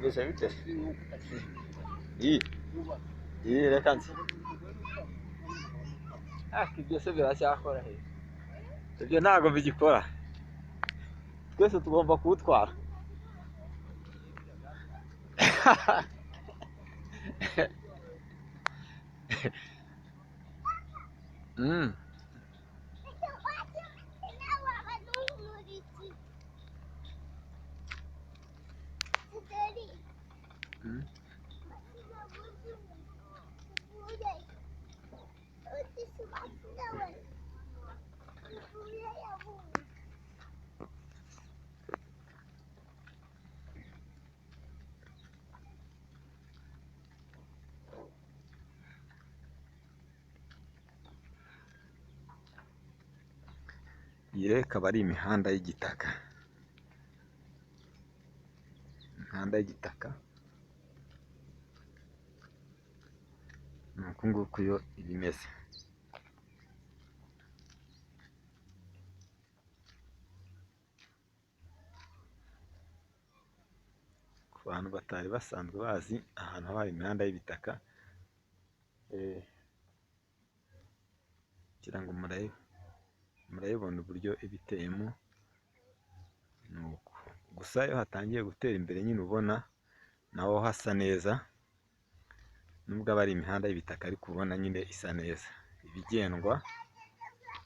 Bisa bite? Iyi reka nzi. Ibyo se biracyakora he? Ibyo ntabwo bigikora. Twese tugomba kuwutwara. Iyi rero ikaba ari imihanda y'igitaka. Imihanda y'igitaka ni uku nguku yo iba imeze. Ku bantu batari basanzwe bazi ahantu haba imihanda y'ibitaka, kugira ngo murayibona uburyo iba iteyemo. Ni uku gusa iyo hatangiye gutera imbere nyine ubona naho hasa neza, nubwo aba ari imihanda y'ibitaka ariko ubona nyine isa neza, ibigendwa